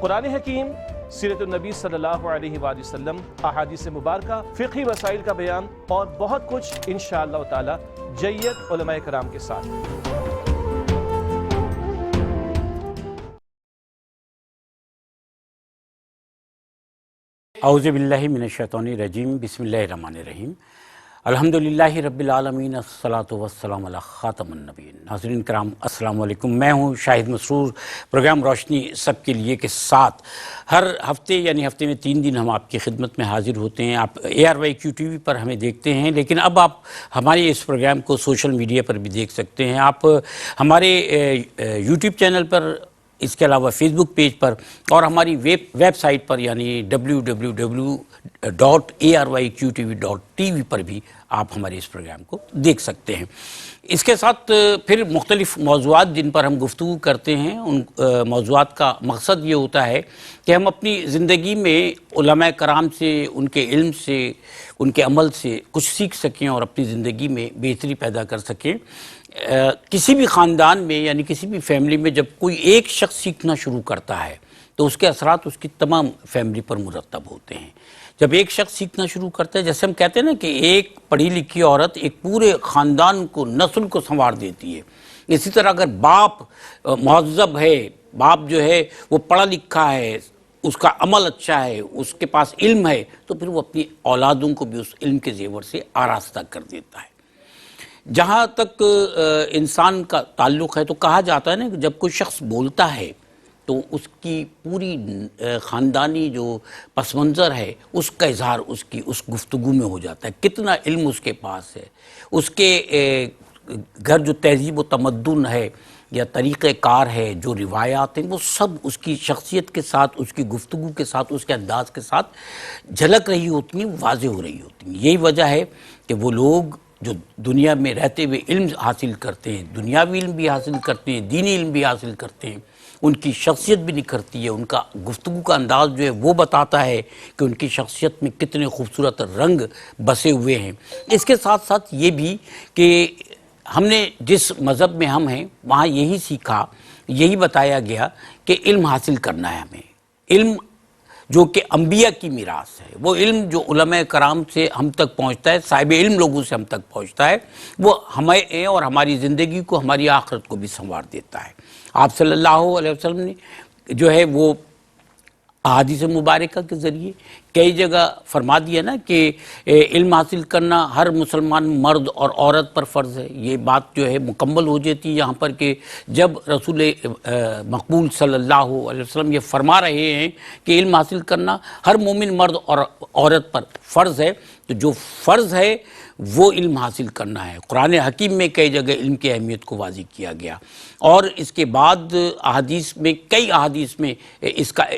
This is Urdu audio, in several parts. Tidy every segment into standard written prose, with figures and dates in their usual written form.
قرآن حکیم، سیرت النبی صلی اللہ علیہ وآلہ وسلم، احادیث مبارکہ، فقہی مسائل کا بیان اور بہت کچھ انشاءاللہ تعالی جید علماء کرام کے ساتھ۔ اعوذ باللہ من الشیطان الرجیم، بسم اللہ الرحمن الرحیم، الحمدللہ رب العالمین، الصلاۃ والسلام علی خاتم النبیین۔ ناظرین کرام السلام علیکم، میں ہوں شاہد مسرور، پروگرام روشنی سب کے لیے کے ساتھ ہر ہفتے یعنی ہفتے میں 3 دن ہم آپ کی خدمت میں حاضر ہوتے ہیں۔ آپ ARYQ TV پر ہمیں دیکھتے ہیں، لیکن اب آپ ہمارے اس پروگرام کو سوشل میڈیا پر بھی دیکھ سکتے ہیں۔ آپ ہمارے YouTube چینل پر، اس کے علاوہ فیس بک پیج پر اور ہماری ویب سائٹ پر یعنی www.aryqtv.tv پر بھی آپ ہمارے اس پروگرام کو دیکھ سکتے ہیں۔ اس کے ساتھ پھر مختلف موضوعات جن پر ہم گفتگو کرتے ہیں، ان موضوعات کا مقصد یہ ہوتا ہے کہ ہم اپنی زندگی میں علماء کرام سے، ان کے علم سے، ان کے عمل سے کچھ سیکھ سکیں اور اپنی زندگی میں بہتری پیدا کر سکیں۔ کسی بھی خاندان میں یعنی کسی بھی فیملی میں جب کوئی ایک شخص سیکھنا شروع کرتا ہے تو اس کے اثرات اس کی تمام فیملی پر مرتب ہوتے ہیں۔ جب ایک شخص سیکھنا شروع کرتا ہے، جیسے ہم کہتے ہیں نا کہ ایک پڑھی لکھی عورت ایک پورے خاندان کو، نسل کو سنوار دیتی ہے، اسی طرح اگر باپ مہذب ہے، باپ جو ہے وہ پڑھا لکھا ہے، اس کا عمل اچھا ہے، اس کے پاس علم ہے، تو پھر وہ اپنی اولادوں کو بھی اس علم کے زیور سے آراستہ کر دیتا ہے۔ جہاں تک انسان کا تعلق ہے تو کہا جاتا ہے نا کہ جب کوئی شخص بولتا ہے تو اس کی پوری خاندانی جو پس منظر ہے اس کا اظہار اس گفتگو میں ہو جاتا ہے، کتنا علم اس کے پاس ہے، اس کے گھر جو تہذیب و تمدن ہے یا طریقہ کار ہے، جو روایات ہیں، وہ سب اس کی شخصیت کے ساتھ، اس کی گفتگو کے ساتھ، اس کے انداز کے ساتھ جھلک رہی ہوتی ہیں، واضح ہو رہی ہوتی ہیں۔ یہی وجہ ہے کہ وہ لوگ جو دنیا میں رہتے ہوئے علم حاصل کرتے ہیں، دنیاوی علم بھی حاصل کرتے ہیں، دینی علم بھی حاصل کرتے ہیں، ان کی شخصیت بھی نکھرتی ہے، ان کا گفتگو کا انداز جو ہے وہ بتاتا ہے کہ ان کی شخصیت میں کتنے خوبصورت رنگ بسے ہوئے ہیں۔ اس کے ساتھ ساتھ یہ بھی کہ ہم نے جس مذہب میں ہم ہیں وہاں یہی سیکھا، یہی بتایا گیا کہ علم حاصل کرنا ہے ہمیں، علم جو کہ انبیاء کی میراث ہے، وہ علم جو علماء کرام سے ہم تک پہنچتا ہے، صاحب علم لوگوں سے ہم تک پہنچتا ہے، وہ ہمیں اور ہماری زندگی کو، ہماری آخرت کو بھی سنوار دیتا ہے۔ آپ صلی اللہ علیہ وسلم نے جو ہے وہ احادیث مبارکہ کے ذریعے کئی جگہ فرما دیا نا کہ علم حاصل کرنا ہر مسلمان مرد اور عورت پر فرض ہے۔ یہ بات جو ہے مکمل ہو جاتی ہے یہاں پر کہ جب رسول مقبول صلی اللہ علیہ وسلم یہ فرما رہے ہیں کہ علم حاصل کرنا ہر مومن مرد اور عورت پر فرض ہے، تو جو فرض ہے وہ علم حاصل کرنا ہے۔ قرآن حکیم میں کئی جگہ علم کی اہمیت کو واضح کیا گیا، اور اس کے بعد احادیث میں، کئی احادیث میں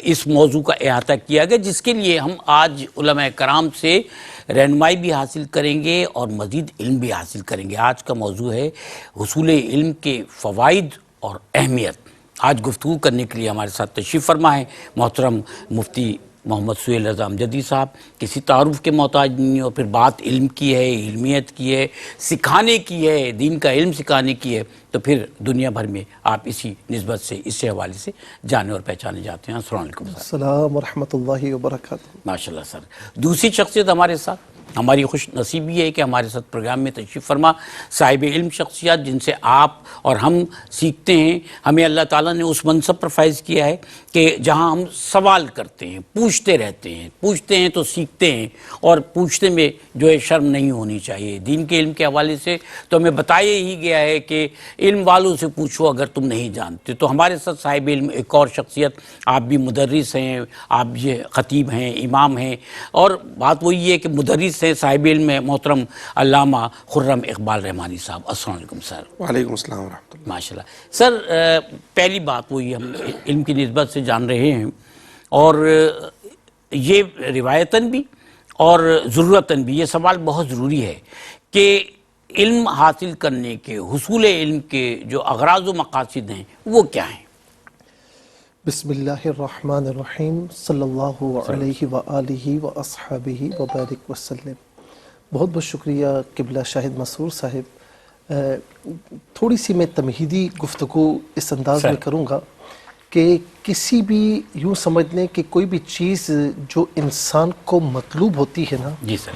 اس موضوع کا احاطہ کیا گیا، جس کے لیے ہم آج علماء کرام سے رہنمائی بھی حاصل کریں گے اور مزید علم بھی حاصل کریں گے۔ آج کا موضوع ہے حصول علم کے فوائد اور اہمیت۔ آج گفتگو کرنے کے لیے ہمارے ساتھ تشریف فرما ہے محترم مفتی محمد سہیل رضا امجدی صاحب۔ کسی تعارف کے محتاج نہیں، اور پھر بات علم کی ہے، علمیت کی ہے، سکھانے کی ہے، دین کا علم سکھانے کی ہے، تو پھر دنیا بھر میں آپ اسی نسبت سے، اس حوالے سے جانے اور پہچانے جاتے ہیں۔ السلام علیکم سر۔ السلام ورحمۃ اللہ وبرکاتہ۔ ماشاءاللہ سر۔ دوسری شخصیت ہمارے ساتھ، ہماری خوش نصیبی ہے کہ ہمارے ساتھ پروگرام میں تشریف فرما صاحب علم شخصیات جن سے آپ اور ہم سیکھتے ہیں۔ ہمیں اللہ تعالیٰ نے اس منصب پر فائز کیا ہے کہ جہاں ہم سوال کرتے ہیں، پوچھتے رہتے ہیں، پوچھتے ہیں تو سیکھتے ہیں، اور پوچھنے میں جو ہے شرم نہیں ہونی چاہیے۔ دین کے علم کے حوالے سے تو ہمیں بتایا ہی گیا ہے کہ علم والوں سے پوچھو اگر تم نہیں جانتے۔ تو ہمارے ساتھ صاحب علم ایک اور شخصیت، آپ بھی مدرس ہیں، آپ یہ خطیب ہیں، امام ہیں، اور بات وہی ہے کہ مدرس ہیں، صاحب علم ہے، محترم علامہ خرم اقبال رحمانی صاحب۔ السلام علیکم سر۔ وعلیکم السلام ورحمۃ اللہ۔ ماشاءاللہ سر، پہلی بات وہی ہم علم کی نسبت سے جان رہے ہیں، اور یہ روایتاً بھی اور ضرورتاً بھی یہ سوال بہت ضروری ہے کہ علم حاصل کرنے کے، حصول علم کے جو اغراض و مقاصد ہیں وہ کیا ہیں؟ بسم اللہ الرحمن الرحیم، صلی اللہ علیہ وآلہ واصحابہ وبارک وسلم۔ بہت بہت شکریہ قبلہ شاہد مسرور صاحب۔ تھوڑی سی میں تمہیدی گفتگو اس انداز میں کروں گا کہ کسی بھی یوں سمجھ لیں کہ کوئی بھی چیز جو انسان کو مطلوب ہوتی ہے نا، جی سر،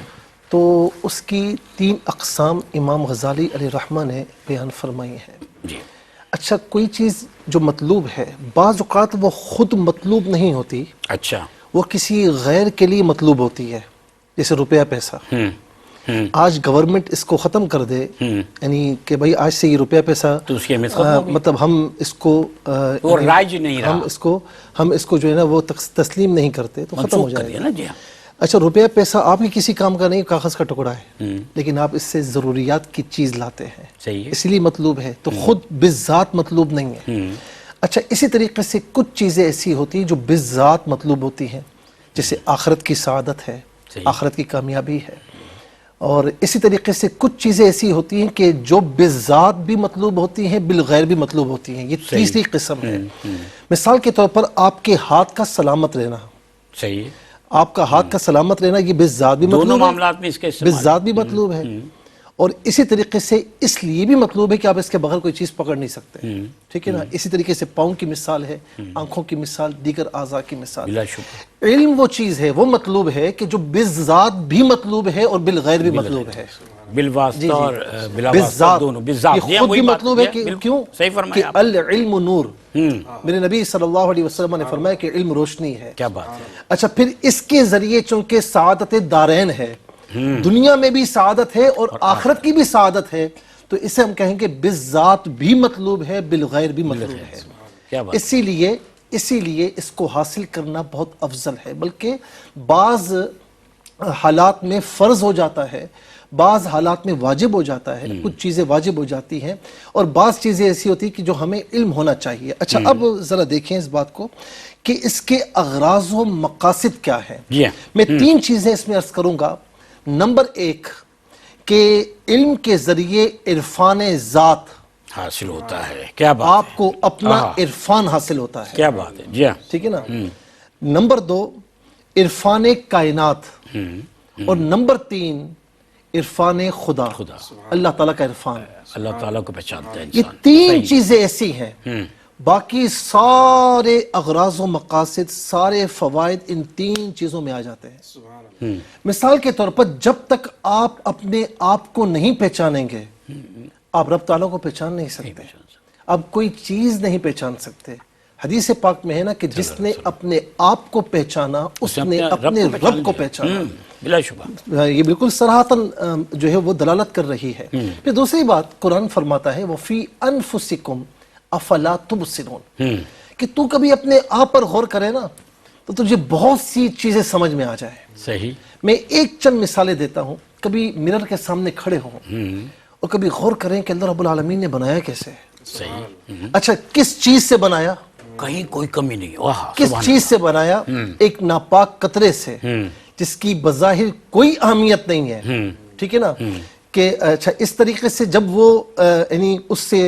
تو اس کی 3 اقسام امام غزالی علیہ رحمہ نے بیان فرمائی ہیں۔ جی اچھا، کوئی چیز جو مطلوب ہے بعض اوقات وہ خود مطلوب نہیں ہوتی، اچھا، وہ کسی غیر کے لیے مطلوب ہوتی ہے، جیسے روپیہ پیسہ۔ آج گورنمنٹ اس کو ختم کر دے، یعنی کہ بھائی آج سے یہ روپیہ پیسہ تو اس کی اہمیت ختم ہو گئی، مطلب ہم اس کو وہ رائج نہیں رہا، ہم اس کو جو ہے نا وہ تسلیم نہیں کرتے تو ختم ہو منسوخ کر جائے دیا گا۔ نا، جی ہاں، اچھا، روپیہ پیسہ آپ کی کسی کام کا نہیں، کاغذ کا ٹکڑا ہے، لیکن آپ اس سے ضروریات کی چیز لاتے ہیں، صحیح ہے، اس لیے مطلوب ہے، تو خود بذات مطلوب نہیں ہے۔ اچھا، اسی طریقے سے کچھ چیزیں ایسی ہوتی ہیں جو بذات مطلوب ہوتی ہیں، جیسے آخرت کی سعادت ہے، صحیح، آخرت کی کامیابی ہے، اور اسی طریقے سے کچھ چیزیں ایسی ہوتی ہیں کہ جو بذات بھی مطلوب ہوتی ہیں، بالغیر بھی مطلوب ہوتی ہیں، یہ تیسری قسم ہے۔ مثال کے طور پر آپ کے ہاتھ کا سلامت رہنا، صحیح ہے، آپ کا ہاتھ کا سلامت رہنا یہ بذات بھی دونوں مطلوب ہے، معاملات میں اس کا استعمال بذات بھی مطلوب ہے، اور اسی طریقے سے اس لیے بھی مطلوب ہے کہ آپ اس کے بغیر کوئی چیز پکڑ نہیں سکتے، ٹھیک ہے نا۔ اسی طریقے سے پاؤں کی مثال ہے، آنکھوں کی مثال، دیگر اعضاء کی مثال۔ بلا شبہ، علم وہ چیز ہے، وہ مطلوب ہے کہ جو بذات بھی مطلوب ہے اور بالغیر بھی مطلوب ہے، بالواسطہ اور بلا واسطہ بذات، دونوں، بالذات، یہ خود بھی مطلوب ہے کہ کیوں؟ صحیح کہ فرمایا آپ، العلم نور، میرے نبی صلی اللہ علیہ وسلم نے فرمایا کہ علم روشنی ہے۔ کیا بات ہے، اچھا، پھر اس کے ذریعے چونکہ سعادت دارین ہے، دنیا میں بھی سعادت ہے اور آخرت کی بھی سعادت ہے، تو اسے ہم کہیں گے بذات بھی مطلوب ہے، بالغیر بھی مطلوب ہے۔ کیا بات، اسی لیے اس کو حاصل کرنا بہت افضل ہے، بلکہ بعض حالات میں فرض ہو جاتا ہے، بعض حالات میں واجب ہو جاتا ہے، کچھ چیزیں واجب ہو جاتی ہیں، اور بعض چیزیں ایسی ہوتی ہیں کہ جو ہمیں علم ہونا چاہیے۔ اچھا، اب ذرا دیکھیں اس بات کو کہ اس کے اغراض و مقاصد کیا ہیں۔ جی ہاں، میں 3 چیزیں اس میں عرض کروں گا۔ نمبر 1 کہ علم کے ذریعے عرفان ذات حاصل ہوتا ہے، کیا بات آپ کو اپنا عرفان حاصل ہوتا ہے، کیا بات ہے، جی ہاں، ٹھیک ہے نا۔ نمبر 2 عرفان کائنات، اور نمبر 3 عرفان خدا، اللہ تعالیٰ کا عرفان۔ اللہ تعالیٰ کو پہچانتا ہے یہ انسان، 3 چیزیں ایسی ہیں، باقی سارے اغراض و مقاصد، سارے فوائد ان 3 چیزوں میں آ جاتے ہیں۔ مثال کے طور پر جب تک آپ اپنے آپ کو نہیں پہچانیں گے، آپ رب تعالیٰ کو پہچان نہیں سکتے، آپ کوئی چیز نہیں پہچان سکتے۔ حدیث پاک میں ہے نا کہ جس نے اپنے آپ کو پہچانا اس نے اپنے رب کو پہچانا، بلا شبہ، یہ بالکل صراحتاً جو ہے وہ دلالت کر رہی ہے۔ پھر دوسری بات قرآن فرماتا ہے وَفِي أَنفُسِكُمْ أَفَلَا تُبْصِرُونَ، کہ تو کبھی اپنے آپ پر غور کرے نا تو تجھے بہت سی چیزیں سمجھ میں آ جائے۔ صحیح، میں ایک چند مثالیں دیتا ہوں، کبھی مرر کے سامنے کھڑے ہوں اور کبھی غور کریں کہ اللہ رب العالمین نے بنایا کیسے ہے۔ صحیح، اچھا، کس چیز سے بنایا؟ کہیں کوئی کمی نہیں، واہ، کس چیز سے بنایا؟ ایک ناپاک قطرے سے، جس کی بظاہر کوئی اہمیت نہیں ہے، ٹھیک ہے نا۔ کہ اچھا، اس طریقے سے جب وہ یعنی اس سے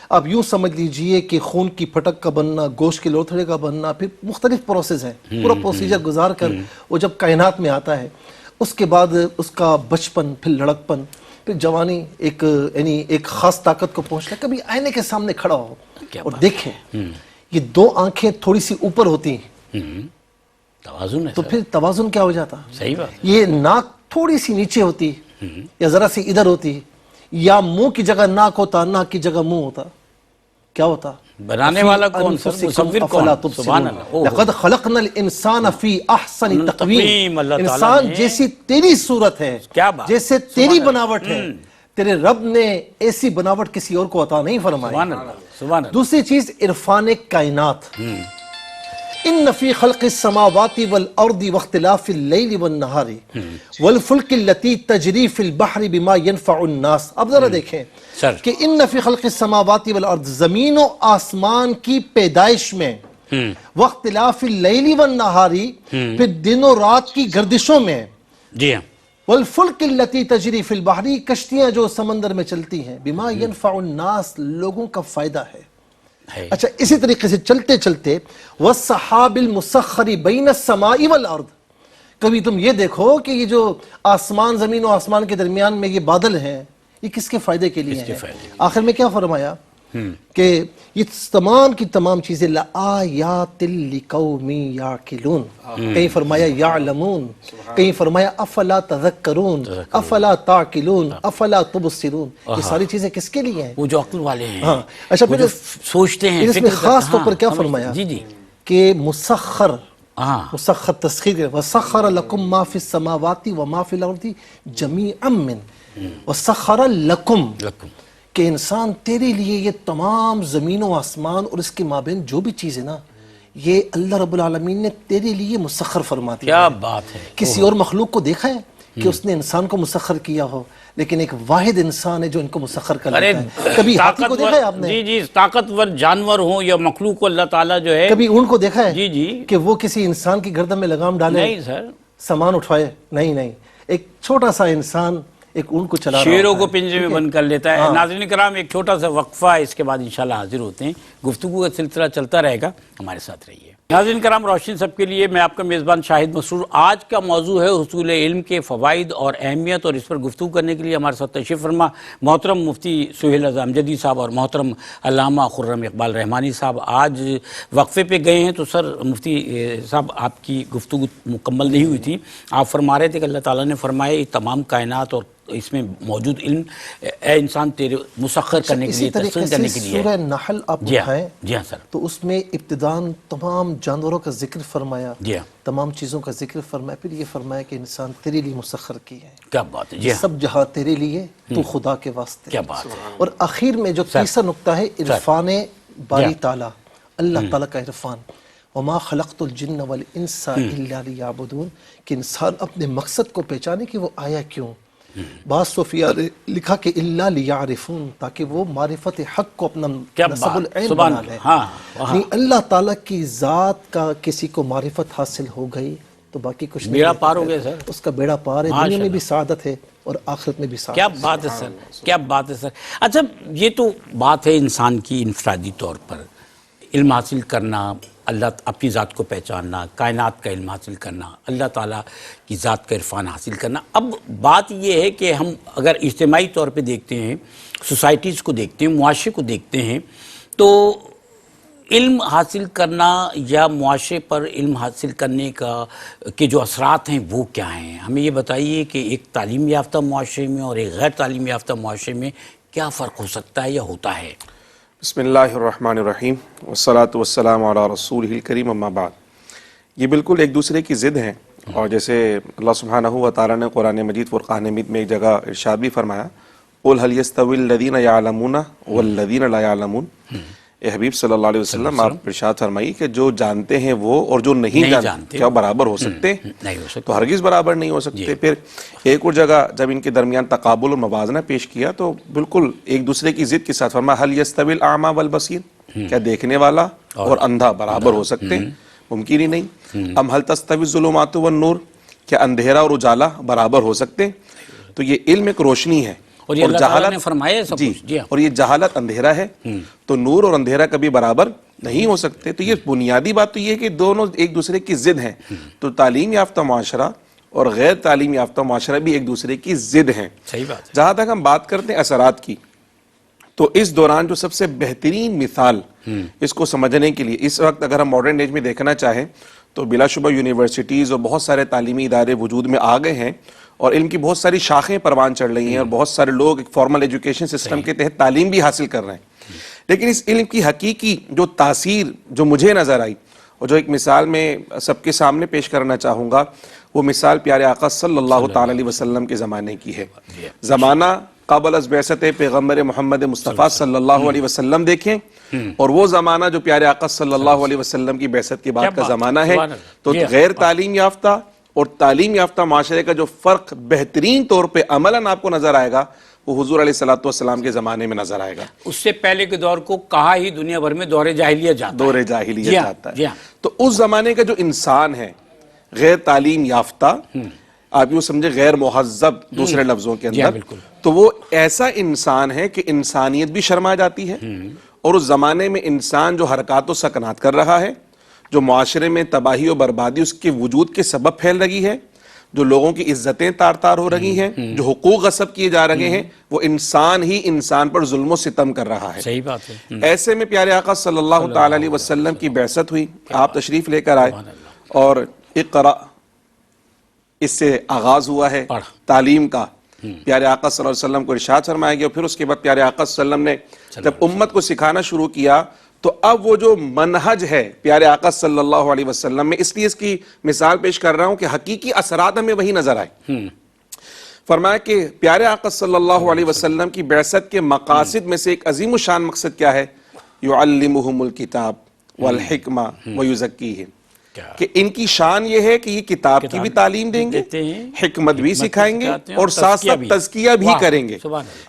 آپ یوں سمجھ لیجئے کہ خون کی پھٹک کا بننا، گوشت کے لوتھڑے کا بننا، پھر مختلف پروسیس ہیں، پورا پروسیجر گزار کر وہ جب کائنات میں آتا ہے، اس کے بعد اس کا بچپن، پھر لڑکپن، پھر جوانی، یعنی ایک خاص طاقت کو پہنچنا۔ کبھی آئینے کے سامنے کھڑا ہو اور دیکھیں یہ 2 آنکھیں تھوڑی سی اوپر ہوتی ہیں توازن ہے، تو پھر توازن کیا ہو جاتا؟ صحیح بات، یہ ناک تھوڑی سی نیچے ہوتی یا ذرا سی ادھر ہوتی، یا منہ کی جگہ ناک ہوتا، ناک کی جگہ منہ ہوتا، کیا ہوتا؟ بنانے والا کون سر، مصور کون؟ سبحان اللہ، لقد خلقنا الانسان فی احسن تقویم، اللہ تعالیٰ انسان جیسی تیری صورت ہے، کیا بات، جیسے تیری بناوٹ ہے، تیرے رب نے ایسی بناوٹ کسی اور کو عطا نہیں فرمائی۔ سبحان اللہ، سبحان اللہ، دوسری چیز عرفان کائنات، ان فی خلق السماوات والارض واختلاف اللیل والنہار والفلک التي تجری فی البحر بما ينفع الناس۔ اب ذرا دیکھیں کہ ان فی خلق السماوات والارض، زمین و آسمان کی پیدائش میں، واختلاف اللیل والنہار، پھر دن و رات کی گردشوں میں، جی ہاں، والفلک التي تجری فی البحر، کشتیاں جو سمندر میں چلتی ہیں، بما ينفع الناس، لوگوں کا فائدہ ہے۔ اچھا، اسی طریقے سے چلتے چلتے والسحاب المسخر بین السماء والارض، کبھی تم یہ دیکھو کہ یہ جو آسمان، زمین و آسمان کے درمیان میں یہ بادل ہیں، یہ کس کے فائدے کے لیے ہیں؟ آخر میں کیا فرمایا کہ یہ تمام کی تمام چیزیں لآیات لقوم یعقلون، کہیں فرمایا یعلمون، کہیں فرمایا افلا تذکرون، افلا تعقلون، افلا تبصرون، یہ ساری چیزیں کس کے لیے ہیں؟ وہ جو عقل والے ہیں، ہاں اچھا وہ پھر جو سوچتے ہیں، اس میں خاص طور پر کیا فرمایا جی جی کہ مسخر، ہاں مسخر تسخیر، وسخر لکم ما فی السماوات وما فی الارض جمیعا من، وسخر لکم، کہ انسان تیرے لیے یہ تمام زمین و آسمان اور اس کے مابین جو بھی چیز ہے نا، یہ اللہ رب العالمین نے تیرے لیے مسخر فرما دیا۔ کیا بات ہے! کسی اور مخلوق کو دیکھا ہے کہ اس نے انسان کو مسخر کیا ہو؟ لیکن ایک واحد انسان ہے جو ان کو مسخر کر لیتا ہے۔ کبھی ہاتھی کو دیکھا ہے آپ نے؟ جی جی، طاقتور جانور ہوں یا مخلوق کو اللہ تعالیٰ جو ہے، کبھی اونٹ کو دیکھا ہے جی جی، کہ وہ کسی انسان کی گردن میں لگام ڈالے، نہیں سر، سامان اٹھائے؟ نہیں، ایک چھوٹا سا انسان ایک اونٹ کو چلا رہا شیروں ہوتا کو ہے، پنجے میں بند کر لیتا ہے۔ ناظرین کرام، ایک چھوٹا سا وقفہ، اس کے بعد انشاءاللہ حاضر ہوتے ہیں، گفتگو کا سلسلہ چلتا رہے گا، ہمارے ساتھ رہیے۔ ناظرین کرام، روشن سب کے لیے میں آپ کا میزبان شاہد مسرور۔ آج کا موضوع ہے حصول علم کے فوائد اور اہمیت، اور اس پر گفتگو کرنے کے لیے ہمارے ساتھ تشریف فرما محترم مفتی سہیل رضا امجدی صاحب اور محترم علامہ خرم اقبال رحمانی صاحب۔ آج وقفے پہ گئے ہیں تو سر مفتی صاحب، آپ کی گفتگو مکمل نہیں ہوئی تھی، آپ فرما رہے تھے کہ اللہ تعالیٰ نے فرمایا یہ تمام کائنات اور اس میں موجود علم اے انسان تیرے مسخر کرنے کے لیے، تسخیر کرنے کے لیے۔ سورہ نحل آپ اٹھائیں جی ہاں سر، تو اس میں ابتداً تمام جانوروں کا ذکر فرمایا، جی ہاں، تمام چیزوں کا ذکر فرمایا، پھر یہ فرمایا کہ انسان تیرے لیے مسخر کی ہے، کیا بات ہے! جی ہاں، سب جہاں تیرے لیے، تو خدا کے واسطے۔ کیا بات ہے! اور آخر میں جو تیسرا نقطہ ہے عرفان باری تعالیٰ، اللہ تعالیٰ کا عرفان، وما خلقت الجن والانس الا لیعبدون، کہ انسان اپنے مقصد کو پہچانے کہ وہ آیا کیوں۔ بعض صوفیہ نے لکھا کہ الا لیعرفون، تاکہ وہ معرفت حق کو اپنا نصب العین بنا لے۔ نہیں، اللہ تعالیٰ کی ذات کا کسی کو معرفت حاصل ہو گئی تو باقی کچھ نہیں، بیڑا پار ہو گیا سر، اس کا بیڑا پار ہے، دنیا میں بھی سعادت ہے اور آخرت میں بھی سعادت۔ کیا بات ہے سر، کیا بات ہے سر! اچھا، یہ تو بات ہے انسان کی انفرادی طور پر علم حاصل کرنا، اللہ اپنی ذات کو پہچاننا، کائنات کا علم حاصل کرنا، اللہ تعالیٰ کی ذات کا عرفان حاصل کرنا۔ اب بات یہ ہے کہ ہم اگر اجتماعی طور پہ دیکھتے ہیں، سوسائٹیز کو دیکھتے ہیں، معاشرے کو دیکھتے ہیں، تو علم حاصل کرنا یا معاشرے پر علم حاصل کرنے کے جو اثرات ہیں وہ کیا ہیں؟ ہمیں یہ بتائیے کہ ایک تعلیم یافتہ معاشرے میں اور ایک غیر تعلیم یافتہ معاشرے میں کیا فرق ہو سکتا ہے یا ہوتا ہے؟ بسم اللہ الرحمن الرحیم، والصلاة والسلام علی رسولہ الکریم، اما بعد۔ یہ بالکل ایک دوسرے کی ضد ہیں، اور جیسے اللہ سبحانہ و تعالیٰ نے قرآن مجید فرقان حمید میں ایک جگہ ارشاد بھی فرمایا، قُلْ هَلْ يَسْتَوِي الَّذِينَ يَعْلَمُونَ وَالَّذِينَ لَا يَعْلَمُونَ۔ اے حبیب صلی اللہ علیہ وسلم، آپ ارشاد فرمائیے کہ جو جانتے ہیں وہ اور جو نہیں جانتے کیا برابر ہو سکتے؟ نہیں ہو سکتے، تو ہرگز برابر نہیں ہو سکتے۔ پھر ایک اور جگہ جب ان کے درمیان تقابل اور موازنہ پیش کیا تو بالکل ایک دوسرے کی ضد کے ساتھ فرمایا، هل يستوي الأعمى والبصير، کیا دیکھنے والا اور اندھا برابر ہو سکتے؟ ممکن ہی نہیں۔ ام هل تستوي الظلمات والنور، کیا اندھیرا اور اجالا برابر ہو سکتے؟ تو یہ علم ایک روشنی ہے، اور یہ اللہ تعالیٰ نے فرمایا سب کچھ، جی ہاں، اور یہ جہالت اندھیرا ہے، تو نور اور اندھیرا کبھی برابر نہیں ہو سکتے۔ تو یہ بنیادی بات تو یہ ہے کہ دونوں ایک دوسرے کی ضد ہیں۔ تو تعلیم یافتہ معاشرہ اور غیر تعلیم یافتہ معاشرہ بھی ایک دوسرے کی ضد ہیں۔ صحیح بات ہے۔ جہاں تک ہم بات کرتے ہیں اثرات کی، تو اس دوران جو سب سے بہترین مثال اس کو سمجھنے کے لیے، اس وقت اگر ہم ماڈرن ایج میں دیکھنا چاہیں تو بلا شبہ یونیورسٹیز اور بہت سارے تعلیمی ادارے وجود میں آ گئے ہیں، اور علم کی بہت ساری شاخیں پروان چڑھ رہی ہیں، اور بہت سارے لوگ ایک فارمل ایجوکیشن سسٹم کے تحت تعلیم بھی حاصل کر رہے ہیں۔ لیکن اس علم کی حقیقی جو تاثیر جو مجھے نظر آئی، اور جو ایک مثال میں سب کے سامنے پیش کرنا چاہوں گا، وہ مثال پیارے آقا صلی اللہ تعالی علیہ وسلم کے زمانے کی ہے۔ زمانہ قبل از بعثت پیغمبر محمد مصطفیٰ صلی اللہ علیہ وسلم دیکھیں، اور وہ زمانہ جو پیارے آقا صلی اللہ علیہ وسلم کی بعثت کے بعد کا زمانہ ہے، تو غیر تعلیم یافتہ اور تعلیم یافتہ معاشرے کا جو فرق بہترین طور پہ عملاً آپ کو نظر آئے گا، وہ حضور علیہ الصلوۃ والسلام کے زمانے میں نظر آئے گا۔ اس سے پہلے کے دور کو کہا ہی دنیا بھر میں دور جاہلیت جاتا ہے، دور جاہلیت جاتا ہے۔ تو اس زمانے کا جو انسان ہے غیر تعلیم یافتہ، آپ یوں سمجھے غیر مہذب دوسرے لفظوں کے اندر، تو وہ ایسا انسان ہے کہ انسانیت بھی شرما جاتی ہے، اور اس زمانے میں انسان جو حرکات و سکنات کر رہا ہے، جو معاشرے میں تباہی و بربادی اس کے وجود کے سبب پھیل رہی ہے، جو لوگوں کی عزتیں تار تار ہو رہی ہیں، جو حقوق غصب کیے جا رہے ہیں، وہ انسان ہی انسان پر ظلم و ستم کر رہا ہے. صحیح بات ہے. ایسے میں پیارے آقا صلی اللہ تعالی علیہ وسلم کی بعثت ہوئی، آپ تشریف لے کر آئے اور اقرا اس سے آغاز ہوا ہے تعلیم کا. پیارے آقا صلی اللہ علیہ وسلم کو ارشاد فرمایا گیا. پھر اس کے بعد پیارے آقا صلی اللہ علیہ وسلم نے جب امت کو سکھانا شروع کیا تو اب وہ جو منہج ہے پیارے آقا صلی اللہ علیہ وسلم میں، اس لیے اس کی مثال پیش کر رہا ہوں کہ حقیقی اثرات ہمیں وہی نظر آئے. فرمایا کہ پیارے آقا صلی اللہ علیہ وسلم کی بعثت کے مقاصد میں سے ایک عظیم الشان مقصد کیا ہے؟ یعلمہم الکتاب والحکمہ ویزکیہم، کہ ان کی شان یہ ہے کہ یہ کتاب کی بھی تعلیم دیں گے، حکمت بھی سکھائیں گے اور ساتھ ساتھ تزکیہ بھی کریں گے.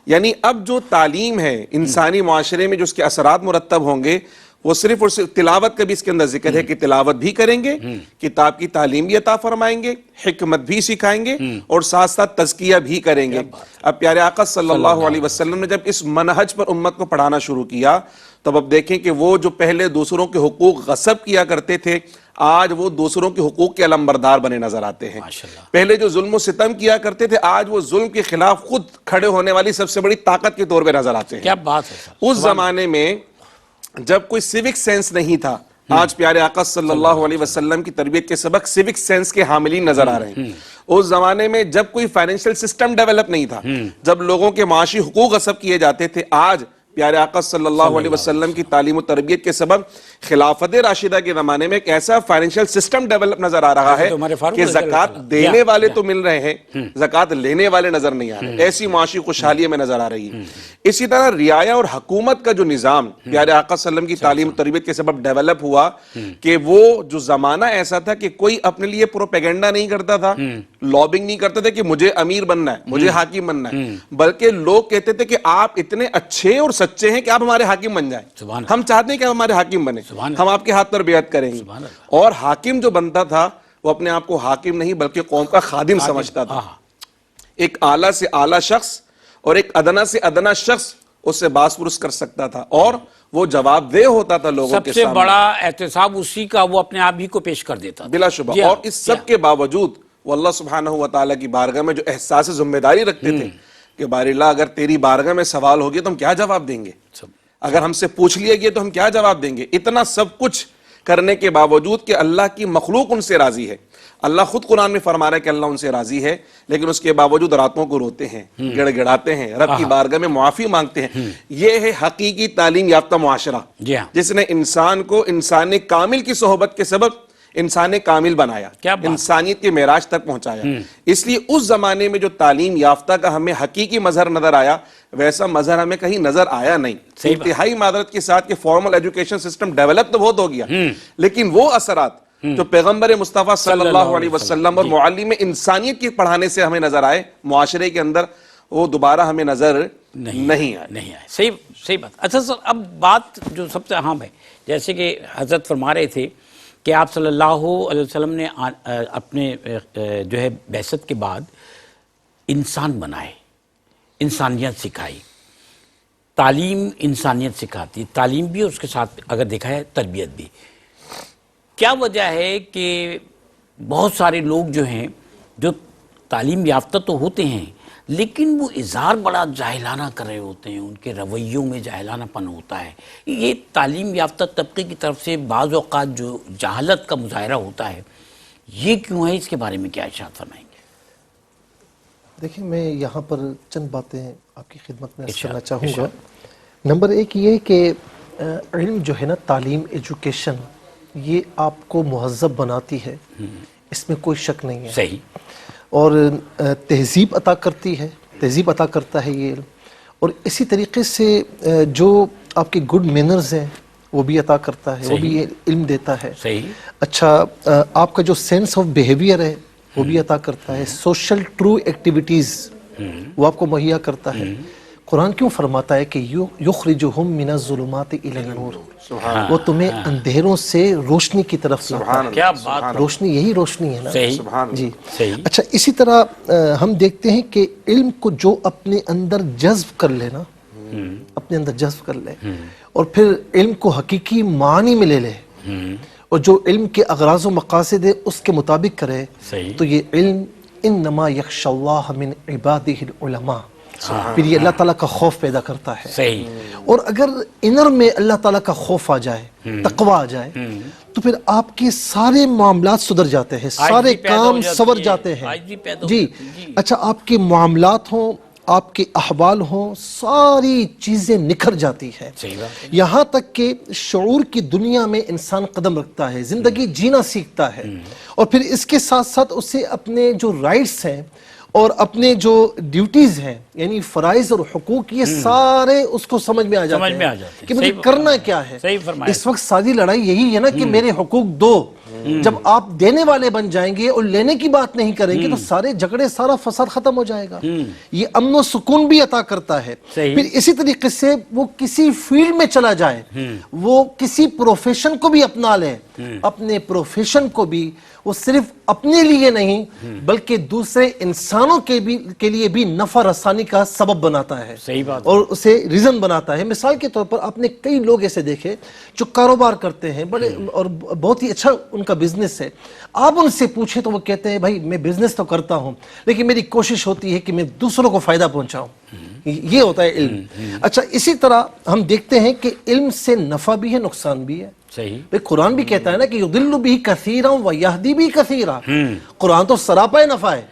یعنی اب جو تعلیم ہے انسانی معاشرے میں جو اس کے اثرات مرتب ہوں گے، وہ صرف اور صرف تلاوت کا بھی اس کے اندر ذکر ہے کہ تلاوت بھی کریں گے، کتاب کی تعلیم بھی عطا فرمائیں گے، حکمت بھی سکھائیں گے اور ساتھ ساتھ تزکیہ بھی کریں گے. اب پیارے آقا صلی اللہ علیہ وسلم نے جب اس منہج پر امت کو پڑھانا شروع کیا، تب اب دیکھیں کہ وہ جو پہلے دوسروں کے حقوق غصب کیا کرتے تھے، آج وہ دوسروں کے حقوق کے علمبردار بنے نظر آتے ہیں. پہلے جو ظلم و ستم کیا کرتے تھے، آج وہ ظلم کے خلاف خود کھڑے ہونے والی سب سے بڑی طاقت کے طور پہ نظر آتے ہیں. کیا بات ہے. اس زمانے میں جب کوئی سیوک سینس نہیں تھا، آج پیارے آقا صلی اللہ علیہ وسلم کی تربیت کے سبق سیوک سینس کے حاملین نظر آ رہے ہیں. اس زمانے میں جب کوئی فائنینشل سسٹم ڈیولپ نہیں تھا، جب لوگوں کے معاشی حقوق غصب کیے جاتے تھے، آج پیارے آقا صلی اللہ علیہ وسلم کی تعلیم و تربیت کے سبب خلافت راشدہ کے زمانے میں ایک ایسا فائنینشیل سسٹم ڈیولپ نظر آ رہا ہے کہ زکوٰۃ دینے والے تو مل رہے ہیں، زکوٰۃ لینے والے نظر نہیں آ رہے. ایسی معاشی خوشحالی میں نظر آ رہی ہے. اسی طرح رعایا اور حکومت کا جو نظام پیارے آقا صلی اللہ علیہ وسلم کی تعلیم و تربیت کے سبب ڈیولپ ہوا، کہ وہ جو زمانہ ایسا تھا کہ کوئی اپنے لیے پروپیگنڈا نہیں کرتا تھا، لابنگ نہیں کرتا تھا کہ مجھے امیر بننا ہے، مجھے حاکم بننا ہے، بلکہ لوگ کہتے تھے کہ آپ اتنے اچھے اور سچے ہیں کہ آپ ہمارے حاکم بن جائیں. ہم چاہتے ہیں کہ ہمارے حاکم بنے، ہم آپ کے ہاتھ پر بیعت کریں گے. اور حاکم جو بنتا تھا وہ اپنے آپ کو حاکم نہیں بلکہ قوم کا خادم سمجھتا تھا. ایک اعلیٰ سے اعلیٰ شخص اور ایک ادنا سے ادنا شخص اس سے باس پرس کر سکتا تھا، اور وہ جواب دہ ہوتا تھا لوگوں کے سامنے. سب سے بڑا احتساب اسی کا وہ اپنے آپ ہی کو پیش کر دیتا تھا بلا شبہ. اور اس سب کے باوجود وہ اللہ سبحانہ و تعالیٰ کی بارگاہ میں جو احساس ذمہ داری رکھتے تھے کہ باری اللہ اگر تیری بارگاہ میں سوال ہوگی تو ہم کیا جواب دیں گے، اگر ہم سے پوچھ لیا گیا تو ہم کیا جواب دیں گے. اتنا سب کچھ کرنے کے باوجود کہ اللہ کی مخلوق ان سے راضی ہے. اللہ خود قرآن میں فرما رہا ہے کہ اللہ ان سے راضی ہے، لیکن اس کے باوجود راتوں کو روتے ہیں، گڑ گڑاتے ہیں، رب کی بارگاہ میں معافی مانگتے ہیں. یہ ہے حقیقی تعلیم یافتہ معاشرہ، جس نے انسان کو انسان کامل کی صحبت کے سبب انسان کامل بنایا، انسانیت کے معراج تک پہنچایا. اس لیے اس زمانے میں جو تعلیم یافتہ کا ہمیں حقیقی مظہر نظر آیا، ویسا مظہر ہمیں کہیں نظر آیا نہیں. انتہائی معذرت کے ساتھ کہ فارمل ایجوکیشن سسٹم ڈیولپ تو بہت ہو گیا، لیکن وہ اثرات جو پیغمبر مصطفیٰ صلی اللہ علیہ وسلم اور معلم انسانیت کے پڑھانے سے ہمیں نظر آئے معاشرے کے اندر، وہ دوبارہ ہمیں نظر نہیں آئے. صحیح بات. اچھا سر، اب بات جو سب سے اہم ہے، جیسے کہ حضرت فرما رہے تھے کہ آپ صلی اللہ علیہ وسلم نے اپنے جو ہے بعثت کے بعد انسان بنائے، انسانیت سکھائی. تعلیم انسانیت سکھاتی، تعلیم بھی اس کے ساتھ اگر دیکھا ہے تربیت بھی. کیا وجہ ہے کہ بہت سارے لوگ جو ہیں جو تعلیم یافتہ تو ہوتے ہیں لیکن وہ اظہار بڑا جاہلانہ کر رہے ہوتے ہیں، ان کے رویوں میں جاہلانہ پن ہوتا ہے. یہ تعلیم یافتہ طبقے کی طرف سے بعض اوقات جو جہالت کا مظاہرہ ہوتا ہے، یہ کیوں ہے؟ اس کے بارے میں کیا ارشاد فرمائیں گے؟ دیکھیں، میں یہاں پر چند باتیں آپ کی خدمت میں عرض کرنا چاہوں گا. نمبر ایک یہ کہ علم جو ہے نا، تعلیم، ایجوکیشن، یہ آپ کو مہذب بناتی ہے، اس میں کوئی شک نہیں ہے. صحیح. اور تہذیب عطا کرتی ہے، تہذیب عطا کرتا ہے یہ علم. اور اسی طریقے سے جو آپ کے گڈ مینرز ہیں وہ بھی عطا کرتا ہے، وہ بھی علم دیتا ہے. صحیح. اچھا، آپ کا جو سینس آف بیہیویئر ہے وہ بھی عطا کرتا ہے. سوشل ٹرو ایکٹیویٹیز وہ آپ کو مہیا کرتا ہے. قرآن کیوں فرماتا ہے کہ یخرجہم من الظلمات الی النور، وہ تمہیں اندھیروں سے روشنی کی طرف لاتا ہے. کیا بات. روشنی، یہی روشنی ہے نا. صحیح. جی. صحیح. اسی طرح ہم دیکھتے ہیں کہ علم کو جو اپنے اندر جذب کر لے نا، اپنے اندر جذب کر لے اور پھر علم کو حقیقی معنی میں لے لے اور جو علم کے اغراض و مقاصد ہے اس کے مطابق کرے، تو یہ علم انما یخشى اللہ من عبادہ العلماء، پھر یہ اللہ تعالیٰ کا خوف پیدا کرتا ہے. صحیح. اور اگر انر میں اللہ تعالیٰ کا خوف آ جائے، تقوی آ جائے، تو پھر آپ کے سارے معاملات سدھر جاتے ہیں، سارے کام سنور جاتے ہیں. جی اچھا، آپ کے معاملات ہوں، آپ کے احوال ہوں، ساری چیزیں نکھر جاتی ہیں. یہاں تک کہ شعور کی دنیا میں انسان قدم رکھتا ہے، زندگی جینا سیکھتا ہے، اور پھر اس کے ساتھ ساتھ اسے اپنے جو رائٹس ہیں اور اپنے جو ڈیوٹیز ہیں، یعنی فرائض اور حقوق، یہ سارے اس کو سمجھ میں آ جاتے ہیں کہ مجھے کرنا کیا ہے. اس وقت ساری لڑائی یہی ہے نا کہ میرے حقوق دو. جب آپ دینے والے بن جائیں گے اور لینے کی بات نہیں کریں گے تو سارے جھگڑے، سارا فساد ختم ہو جائے گا. یہ امن و سکون بھی عطا کرتا ہے. پھر اسی طریقے سے وہ کسی فیلڈ میں چلا جائے، وہ کسی پروفیشن کو بھی اپنا لے، اپنے پروفیشن کو بھی وہ صرف اپنے لیے نہیں بلکہ دوسرے انسانوں کے لیے بھی نفع رسانی کا سبب بناتا ہے اور اسے ریزن بناتا ہے. مثال کے طور پر آپ نے کئی لوگ ایسے دیکھے جو کاروبار کرتے ہیں بڑے اور بہت ہی اچھا ان کا بزنس ہے. آپ ان سے پوچھیں تو وہ کہتے ہیں بھائی میں بزنس تو کرتا ہوں لیکن میری کوشش ہوتی ہے کہ میں دوسروں کو فائدہ پہنچاؤں. یہ ہوتا ہے علم. اچھا، اسی طرح ہم دیکھتے ہیں کہ علم سے نفع بھی ہے، نقصان بھی ہے. صحیح. قرآن بھی کہتا ہے نا کہ یضل بھی کثیرا ویہدی بھی کثیرا. قرآن تو سراپا نفع ہے،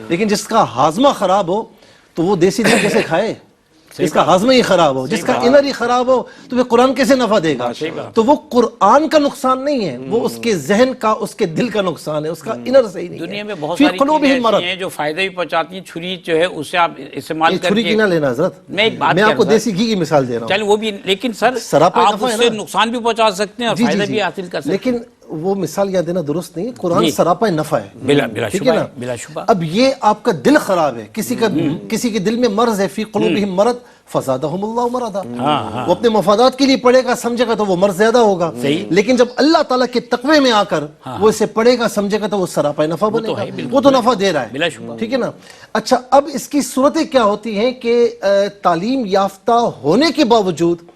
لیکن جس کا ہاضمہ خراب ہو تو وہ دیسی دن کیسے کھائے؟ جس کا ہاضمہ ہی خراب ہو، جس کا انر ہی خراب ہو تو وہ قرآن کیسے نفع دے گا؟ تو وہ قرآن کا نقصان نہیں ہے، وہ اس کے ذہن کا، اس کے دل کا نقصان ہے، اس کا انر صحیح نہیں ہے. دنیا میں بہت ساری چیزیں ایسی ہیں جو فائدہ بھی پہنچاتی ہیں. چھری جو ہے اسے آپ استعمال کر چھری کی نہ لینا حضرت، میں ایک بات میں آپ کو دیسی گھی کی مثال دے رہا ہوں. چل وہ بھی، لیکن سر آپ اس سے نقصان بھی پہنچا سکتے ہیں اور فائدہ بھی حاصل کر سکتے ہیں. لیکن وہ مثال یاد دینا درست نہیں ہے. قرآن سراپا نفع ہے، بلا شبہ. اب یہ آپ کا دل خراب ہے، کسی کے دل میں مرض ہے، فی قلوبہم مرض فزادہم اللہ مرضا. وہ اپنے مفادات کے لیے پڑھے گا سمجھے گا تو وہ مرض زیادہ ہوگا. لیکن جب اللہ تعالیٰ کے تقوی میں آ کر وہ اسے پڑھے گا سمجھے گا تو وہ سراپا نفع بنے گا. وہ تو نفع دے رہا ہے، ٹھیک ہے نا. اچھا، اب اس کی صورتیں کیا ہوتی ہیں کہ تعلیم یافتہ ہونے کے باوجود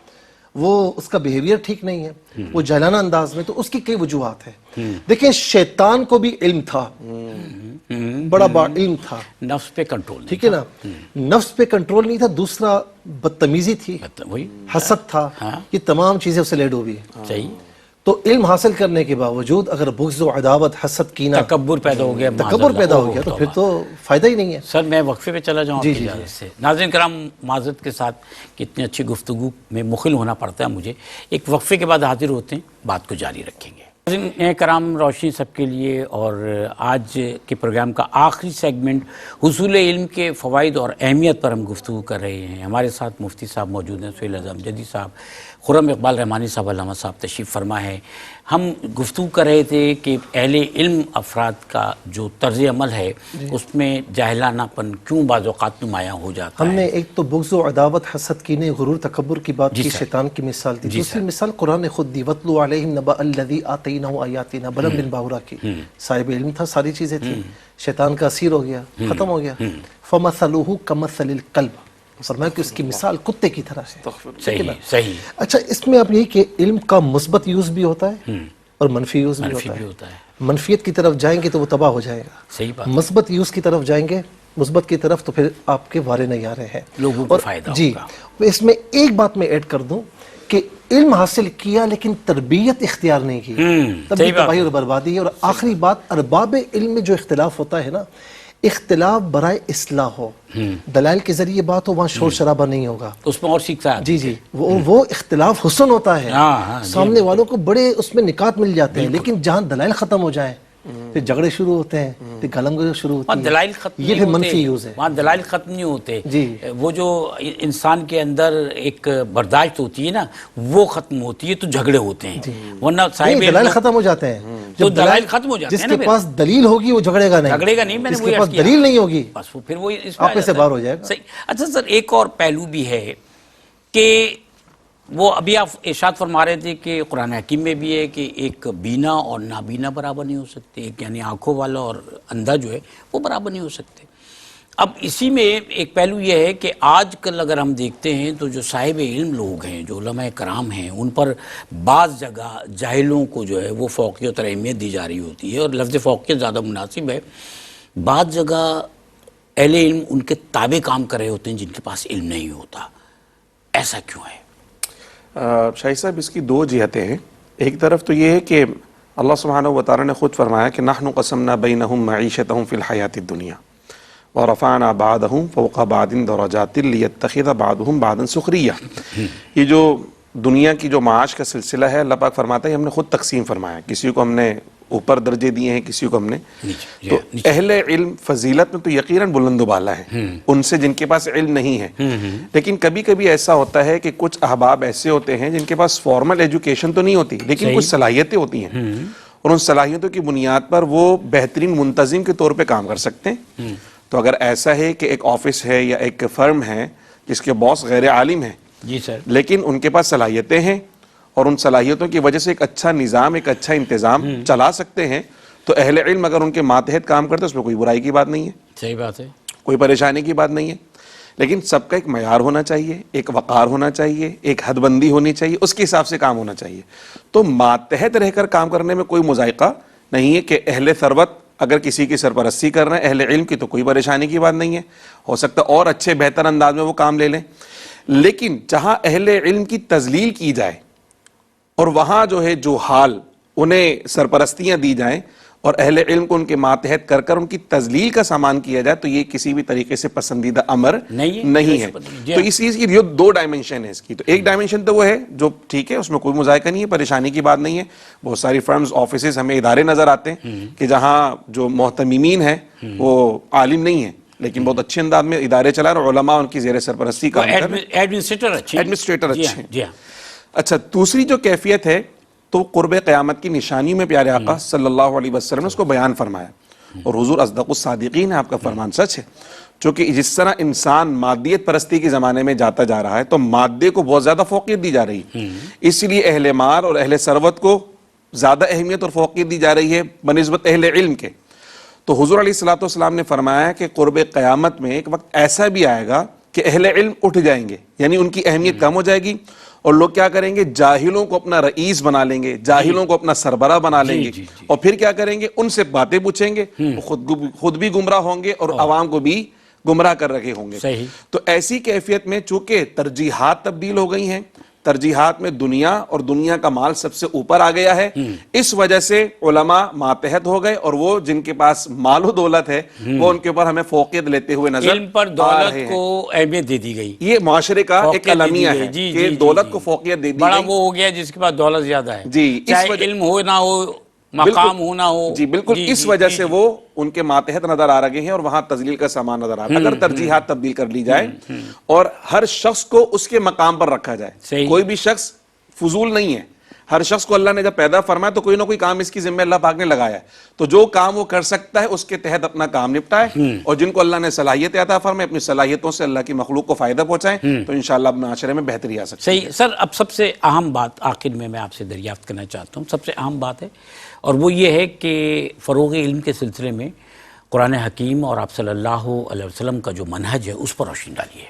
وہ اس کا بیہیویئر ٹھیک نہیں ہے، وہ جہلانہ انداز میں. تو اس کی کئی وجوہات ہیں. دیکھیں، شیطان کو بھی علم تھا، بڑا علم تھا، نفس پہ کنٹرول، ٹھیک ہے نا. نفس پہ کنٹرول نہیں تھا. دوسرا بدتمیزی تھی، حسد تھا. یہ تمام چیزیں اسے لے ڈوبی. صحیح. تو علم حاصل کرنے کے باوجود اگر بغض و عداوت، حسد، کینہ، تکبر پیدا ہو گیا، تو پھر تو فائدہ ہی نہیں ہے. سر میں وقفے پہ چلا جاؤں آپ کی اجازت سے. ناظرین کرام، معذرت کے ساتھ کہ اتنی اچھی گفتگو میں مخل ہونا پڑتا ہے مجھے. ایک وقفے کے بعد حاضر ہوتے ہیں، بات کو جاری رکھیں گے. ناظرین کرام، روشنی سب کے لیے، اور آج کے پروگرام کا آخری سیگمنٹ حصول علم کے فوائد اور اہمیت پر ہم گفتگو کر رہے ہیں. ہمارے ساتھ مفتی صاحب موجود ہیں، سہیل اعظم جدی صاحب، خرم اقبال رحمانی صاحب، علامہ صاحب تشریف فرما ہے. ہم گفتگو کر رہے تھے کہ اہل علم افراد کا جو طرز عمل ہے اس میں جاہلانہ پن کیوں بعض اوقات نمایاں ہو جاتا ہے. ہم نے ایک تو بغض و عداوت، حسد، کینے، غرور، تکبر کی بات کی، شیطان کی مثال دی. دوسری مثال قرآن نے خود دی، وَاتْلُ عَلَيْهِمْ نَبَأَ الَّذِي آتَيْنَاهُ آيَاتِنَا. بلم بن باورا کی صاحب علم تھا، ساری چیزیں تھیں، شیطان کا اسیر ہو گیا، ختم ہو گیا. فَمَثَلُهُ كَمَثَلِ الْكَلْبِ، فرمایا کہ اس کی مثال کتے کی طرح ہے. صحیح. اچھا، اس میں آپ یہ کہ علم کا مثبت یوز بھی ہوتا ہے اور منفی یوز بھی ہوتا ہے. منفیت کی طرف جائیں گے تو وہ تباہ ہو جائے گا. صحیح بات. مثبت یوز کی طرف جائیں گے، مثبت کی طرف، تو پھر آپ کے وارے نہیں آ رہے ہیں، لوگوں کو فائدہ جی ہوگا. اس میں ایک بات میں ایڈ کر دوں کہ علم حاصل کیا لیکن تربیت اختیار نہیں کی، تب بھی تباہی اور بربادی ہے. اور آخری بات، ارباب علم میں جو اختلاف ہوتا ہے نا، اختلاف برائے اصلاح ہو، دلائل کے ذریعے بات ہو، وہاں شور شرابہ نہیں ہوگا، اس میں اور سیکھتا ہے. جی وہ اختلاف حسن ہوتا ہے. سامنے والوں کو بڑے اس میں نکات مل جاتے ہیں. لیکن جہاں دلائل ختم ہو جائیں پھر جھگڑے شروع ہوتے ہیں، پھر گالم گلوچ شروع ہوتی ہے. دلائل ختم یہ پھر منفی یوز ہے. وہاں دلائل ختم نہیں ہوتے. جی، وہ جو انسان کے اندر ایک برداشت ہوتی ہے نا، وہ ختم ہوتی ہے تو جھگڑے ہوتے ہیں. ورنہ صاحب دلائل ختم ہو جاتے ہیں. تو دلائل ختم ہو جاتے ہیں. جس کے پاس دلیل ہوگی وہ جھگڑے گا نہیں. میں نے جس کے پاس دلیل نہیں ہوگی بس وہ پھر وہ آپ سے باہر ہو جائے گا. صحیح. اچھا سر، ایک اور پہلو بھی ہے کہ وہ ابھی آپ ارشاد فرما رہے تھے کہ قرآن حکیم میں بھی ہے کہ ایک بینا اور نابینا برابر نہیں ہو سکتے. ایک یعنی آنکھوں والا اور اندھا جو ہے وہ برابر نہیں ہو سکتے. اب اسی میں ایک پہلو یہ ہے کہ آج کل اگر ہم دیکھتے ہیں تو جو صاحب علم لوگ ہیں، جو علماء کرام ہیں، ان پر بعض جگہ جاہلوں کو جو ہے وہ فوقیت اور اہمیت دی جا رہی ہوتی ہے. اور لفظ فوقیت زیادہ مناسب ہے. بعض جگہ اہل علم ان کے تابع کام کر رہے ہوتے ہیں جن کے پاس علم نہیں ہوتا، ایسا کیوں ہے؟ شاہی صاحب اس کی دو جہتیں ہیں. ایک طرف تو یہ ہے کہ اللہ سبحانہ و تعالیٰ نے خود فرمایا کہ نحن قسمنا بینہم معیشتہم فی الحیات الدنیا ورفعنا بعضہم فوق بعض درجات لیتخذ بعضہم بعضا سخریہ. یہ جو دنیا کی جو معاش کا سلسلہ ہے اللہ پاک فرماتا ہے ہم نے خود تقسیم فرمایا، کسی کو ہم نے اوپر درجے دیے ہیں، کسی کو ہم نے. تو اہل علم فضیلت میں تو یقیناً بلند و بالا ہے ان سے جن کے پاس علم نہیں ہے. لیکن کبھی کبھی ایسا ہوتا ہے کہ کچھ احباب ایسے ہوتے ہیں جن کے پاس فارمل ایجوکیشن تو نہیں ہوتی لیکن کچھ صلاحیتیں ہوتی ہیں، اور ان صلاحیتوں کی بنیاد پر وہ بہترین منتظم کے طور پہ کام کر سکتے ہیں. تو اگر ایسا ہے کہ ایک آفس ہے یا ایک فرم ہے جس کے باس غیر عالم ہے جی سر، لیکن ان کے پاس صلاحیتیں ہیں اور ان صلاحیتوں کی وجہ سے ایک اچھا نظام، ایک اچھا انتظام چلا سکتے ہیں، تو اہل علم اگر ان کے ماتحت کام کرتے ہیں اس میں کوئی برائی کی بات نہیں ہے، صحیح بات ہے، کوئی پریشانی کی بات نہیں ہے. لیکن سب کا ایک معیار ہونا چاہیے، ایک وقار ہونا چاہیے، ایک حد بندی ہونی چاہیے، اس کے حساب سے کام ہونا چاہیے. تو ماتحت رہ کر کام کرنے میں کوئی مذائقہ نہیں ہے کہ اہل ثروت اگر کسی کی سرپرستی کر رہے ہیں اہل علم کی تو کوئی پریشانی کی بات نہیں ہے، ہو سکتا ہے اور اچھے بہتر انداز میں وہ کام لے لیں. لیکن جہاں اہل علم کی تذلیل کی جائے اور وہاں جو ہے جو حال انہیں سرپرستیاں دی جائیں اور اہل علم کو ان کے ماتحت کر کر ان کی تذلیل کا سامان کیا جائے تو یہ کسی بھی طریقے سے پسندیدہ امر نہیں ہے. تو اس چیز کی دو ڈائمنشن ہے اس کی. تو ایک ڈائمنشن تو وہ ہے جو ٹھیک ہے، اس میں کوئی مذائقہ نہیں ہے، پریشانی کی بات نہیں ہے. بہت ساری فرمز، آفیسز، ہمیں ادارے نظر آتے ہیں کہ جہاں جو محتممین ہیں وہ عالم نہیں ہیں لیکن بہت اچھے انداز میں ادارے چلا رہے ہیں، علماء ان کی زیر سرپرستی کام کر رہے ہیں، ایڈمنسٹریٹر اچھے ہیں. اچھا، دوسری جو کیفیت ہے تو قرب قیامت کی نشانیوں میں پیارے آقا صلی اللہ علیہ وسلم نے اس کو بیان فرمایا، اور حضور اصدق الصادقین ہے، آپ کا فرمان سچ ہے. چونکہ جس طرح انسان مادیت پرستی کے زمانے میں جاتا جا رہا ہے تو مادے کو بہت زیادہ فوقیت دی جا رہی ہے، اس لیے اہل مال اور اہل ثروت کو زیادہ اہمیت اور فوقیت دی جا رہی ہے بنسبت اہل علم کے. تو حضور علیہ الصلوۃ والسلام نے فرمایا کہ قرب قیامت میں ایک وقت ایسا بھی آئے گا کہ اہل علم اٹھ جائیں گے، یعنی ان کی اہمیت کم ہو جائے گی، اور لوگ کیا کریں گے، جاہلوں کو اپنا رئیس بنا لیں گے، جاہلوں کو اپنا سربراہ بنا لیں گے، اور پھر کیا کریں گے، ان سے باتیں پوچھیں گے، خود بھی گمراہ ہوں گے اور عوام کو بھی گمراہ کر رکھے ہوں گے. تو ایسی کیفیت میں چونکہ ترجیحات تبدیل ہو گئی ہیں، ترجیحات میں دنیا اور دنیا کا مال سب سے اوپر آ گیا ہے، اس وجہ سے علماء ماتحت ہو گئے، اور وہ جن کے پاس مال و دولت ہے وہ ان کے اوپر ہمیں فوقیت لیتے ہوئے نظر علم پر دولت کو اہمیت دے دی گئی. یہ معاشرے کا ایک المیہ ہے کہ دولت کو فوقیت دے دی بڑا گئی. وہ ہو گیا جس کے پاس دولت زیادہ ہے، جی، چاہے علم ہو نہ ہو، مقام ہو نہ ہو. جی بالکل، اس وجہ سے وہ ان کے ماتحت نظر آ رہے ہیں اور وہاں تذلیل کا سامان نظر آ رہا ہے. اگر ترجیحات تبدیل کر لی جائے اور ہر شخص کو اس کے مقام پر رکھا جائے، کوئی بھی شخص فضول نہیں ہے، ہر شخص کو اللہ نے جب پیدا فرمایا تو کوئی نہ کوئی کام اس کی ذمہ اللہ پاک نے لگایا ہے، تو جو کام وہ کر سکتا ہے اس کے تحت اپنا کام نپٹائے، اور جن کو اللہ نے صلاحیت عطا فرمائے اپنی صلاحیتوں سے اللہ کی مخلوق کو فائدہ پہنچائیں، تو انشاءاللہ معاشرے میں بہتری آ سکتی ہے. صحیح سر. اب سب سے اہم بات آخر میں آپ سے دریافت کرنا چاہتا ہوں، سب سے اہم بات ہے، اور وہ یہ ہے کہ فروغ علم کے سلسلے میں قرآن حکیم اور آپ صلی اللہ علیہ وسلم کا جو منہج ہے اس پر روشنی ڈالیے.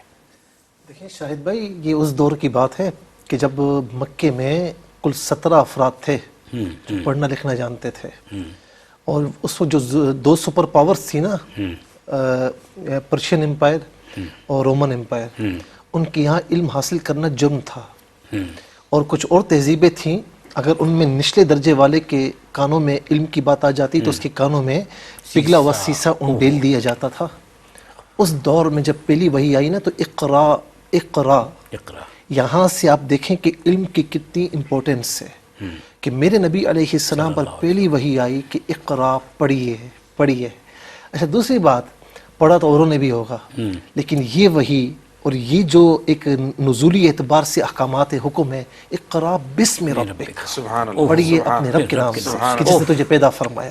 دیکھیں شاہد بھائی، یہ اس دور کی بات ہے کہ جب مکے میں کل 17 افراد تھے جو پڑھنا لکھنا جانتے تھے، اور اس وقت جو دو سپر پاورز تھی نا، پرشین امپائر اور رومن امپائر، ان کے یہاں علم حاصل کرنا جرم تھا، اور کچھ اور تہذیبیں تھیں اگر ان میں نچلے درجے والے کے کانوں میں علم کی بات آ جاتی تو اس کے کانوں میں پگھلا ہوا سیسا ڈیل دیا جاتا تھا. اس دور میں جب پہلی وحی آئی نا تو اقرا اقرا، یہاں سے آپ دیکھیں کہ علم کی کتنی امپورٹنس ہے کہ میرے نبی علیہ السلام پر پہلی وحی آئی کہ اقرا، پڑھیے پڑھیے. اچھا، دوسری بات، پڑھا تو اوروں نے بھی ہوگا، لیکن یہ وحی اور یہ جو ایک نزولی اعتبار سے احکامات حکم ہے، اقرا بسم ربک، پڑھیے اپنے رب کے نام سے کہ جس نے تجھے پیدا فرمایا.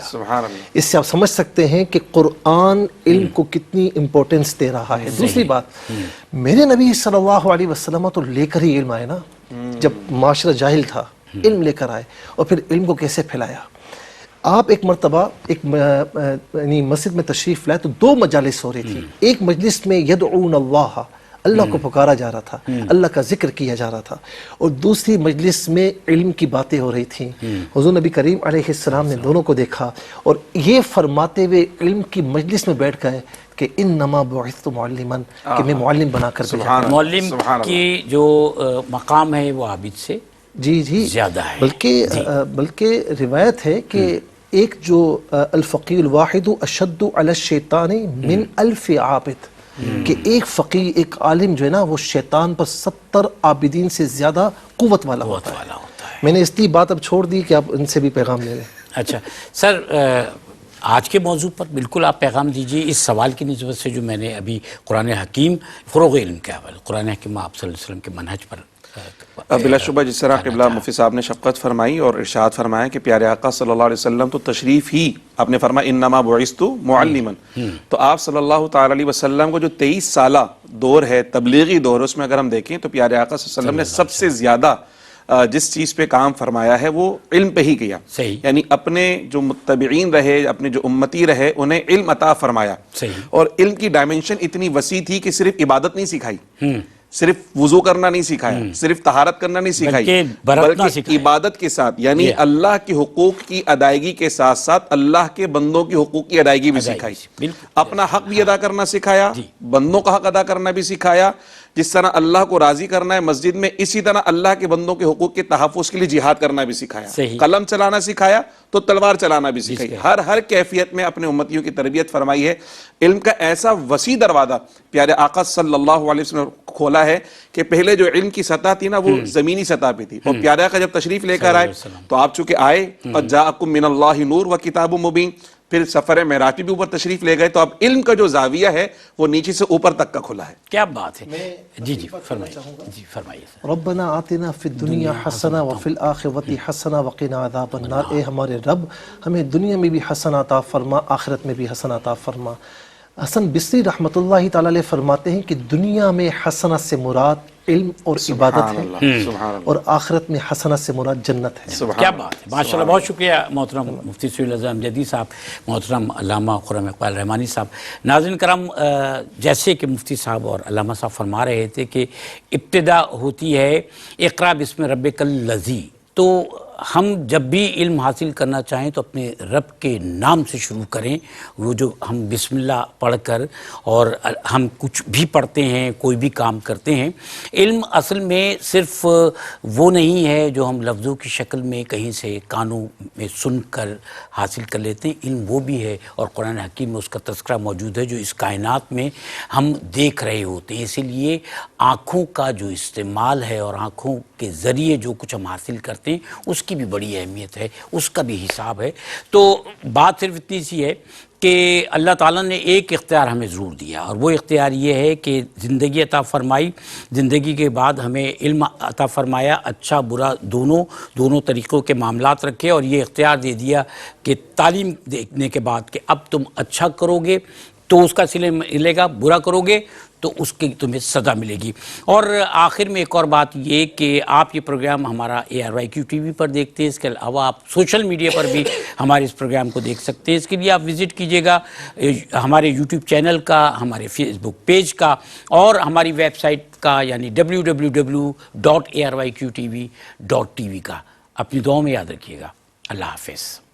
اس سے آپ سمجھ سکتے ہیں کہ قرآن علم کو کتنی امپورٹنس دے رہا ہے. دوسری بات، میرے نبی صلی اللہ علیہ وسلم تو لے کر ہی علم آئے نا، جب معاشرہ جاہل تھا علم لے کر آئے، اور پھر علم کو کیسے پھیلایا. آپ ایک مرتبہ ایک مسجد میں تشریف لائے تو 2 مجالس ہو رہی تھی. ایک مجلس میں یدعون اللہ اللہ کو پکارا جا رہا تھا، اللہ کا ذکر کیا جا رہا تھا، اور دوسری مجلس میں علم کی باتیں ہو رہی تھیں. حضور نبی کریم علیہ السلام نے دونوں کو دیکھا اور یہ فرماتے ہوئے علم کی مجلس میں بیٹھ گئے کہ انما بعثت معلما، کہ میں معلم بنا کر بھیجا. معلم کی جو مقام ہے وہ عابد سے جی زیادہ ہے. بلکہ روایت ہے کہ ایک جو الفقی الواحد اشد علی الشیطان من الف عابد، کہ ایک فقی، ایک عالم جو ہے نا وہ شیطان پر 70 عابدین سے زیادہ قوت والا ہوتا ہے. میں نے اس لیے بات اب چھوڑ دی کہ آپ ان سے بھی پیغام لے لیں. اچھا سر، آج کے موضوع پر بالکل آپ پیغام دیجیے اس سوال کی نسبت سے جو میں نے ابھی قرآن حکیم فروغ علم کے حوالے، قرآن حکیم آپ صلی اللہ علیہ وسلم کے منہج پر بلا شبہ جس طرح قبلہ مفتی صاحب نے شفقت فرمائی اور ارشاد فرمایا کہ پیارے آقا صلی اللہ علیہ وسلم تو تشریف ہی آپ نے فرمایا انما بعثت معلما، تو آپ صلی اللہ تعالی علیہ وسلم کو جو 23 سالہ دور ہے تبلیغی دور، اس میں اگر ہم دیکھیں تو پیارے آقا صلی اللہ علیہ وسلم نے سب سے زیادہ جس چیز پہ کام فرمایا ہے وہ علم پہ ہی کیا. یعنی اپنے جو متبعین رہے، اپنے جو امتی رہے، انہیں علم عطا فرمایا. اور علم کی ڈائمنشن اتنی وسیع تھی کہ صرف عبادت نہیں سکھائی، صرف وضو کرنا نہیں سکھایا، صرف طہارت کرنا نہیں سکھائی، بلکہ عبادت کے ساتھ یعنی اللہ کے حقوق کی ادائیگی کے ساتھ ساتھ اللہ کے بندوں کے حقوق کی ادائیگی بھی سکھائی. اپنا حق بھی ادا کرنا سکھایا، بندوں کا حق ادا کرنا بھی سکھایا. جس طرح اللہ کو راضی کرنا ہے مسجد میں، اسی طرح اللہ کے بندوں کے حقوق کے تحفظ کے لیے جہاد کرنا بھی سکھایا. قلم چلانا سکھایا تو تلوار چلانا بھی سکھائی. ہر کیفیت میں اپنے امتیوں کی تربیت فرمائی ہے. علم کا ایسا وسیع دروازہ پیارے آقا صلی اللہ علیہ وسلم نے کھولا ہے کہ پہلے جو علم کی سطح تھی نا وہ زمینی سطح پہ تھی، اور پیارے آقا جب تشریف لے کر آئے تو آپ چونکہ آئے قد جاءکم من اللہ نور و کتاب مبین، پھر سفر معراج بھی اوپر تشریف لے گئے تو اب علم کا جو زاویہ ہے وہ نیچے سے اوپر تک کا کھلا ہے. کیا بات ہے. جی فرمائیے. ربنا آتنا فی الدنیا حسنہ وفی الآخرۃ حسنہ وقنا عذاب النار. اے ہمارے رب ہمیں دنیا میں بھی حسن عطا فرما، آخرت میں بھی حسن عطا فرما. حسن بصری رحمۃ اللہ تعالی علیہ فرماتے ہیں کہ دنیا میں حسنہ سے مراد علم اور عبادت ہے، اور آخرت میں حسنہ سے مراد جنت ہے. کیا بات ہے، ماشاء اللہ. بہت شکریہ محترم مفتی سہیل اعظم جدی صاحب، محترم علامہ خرم اقبال رحمانی صاحب. ناظرین کرام، جیسے کہ مفتی صاحب اور علامہ صاحب فرما رہے تھے کہ ابتدا ہوتی ہے اقرا بسم ربک الذی، تو ہم جب بھی علم حاصل کرنا چاہیں تو اپنے رب کے نام سے شروع کریں. وہ جو ہم بسم اللہ پڑھ کر اور ہم کچھ بھی پڑھتے ہیں، کوئی بھی کام کرتے ہیں، علم اصل میں صرف وہ نہیں ہے جو ہم لفظوں کی شکل میں کہیں سے کانوں میں سن کر حاصل کر لیتے ہیں. علم وہ بھی ہے، اور قرآن حکیم میں اس کا تذکرہ موجود ہے، جو اس کائنات میں ہم دیکھ رہے ہوتے ہیں. اسی لیے آنکھوں کا جو استعمال ہے اور آنکھوں کے ذریعے جو کچھ ہم حاصل کرتے ہیں اس کی بھی بڑی اہمیت ہے، اس کا بھی حساب ہے. تو بات صرف اتنی سی ہے کہ اللہ تعالیٰ نے ایک اختیار ہمیں ضرور دیا، اور وہ اختیار یہ ہے کہ زندگی عطا فرمائی، زندگی کے بعد ہمیں علم عطا فرمایا، اچھا برا دونوں طریقوں کے معاملات رکھے، اور یہ اختیار دے دیا کہ تعلیم دیکھنے کے بعد کہ اب تم اچھا کرو گے تو اس کا صلہ ملے گا، برا کرو گے تو اس کی تمہیں سزا ملے گی. اور آخر میں ایک اور بات یہ کہ آپ یہ پروگرام ہمارا ARYQ TV پر دیکھتے ہیں، اس کے علاوہ آپ سوشل میڈیا پر بھی ہمارے اس پروگرام کو دیکھ سکتے ہیں. اس کے لیے آپ وزٹ کیجئے گا ہمارے YouTube چینل کا، ہمارے فیس بک پیج کا، اور ہماری ویب سائٹ کا، یعنی www.aryqtv.tv کا. اپنی دعاؤں میں یاد رکھیے گا. اللہ حافظ.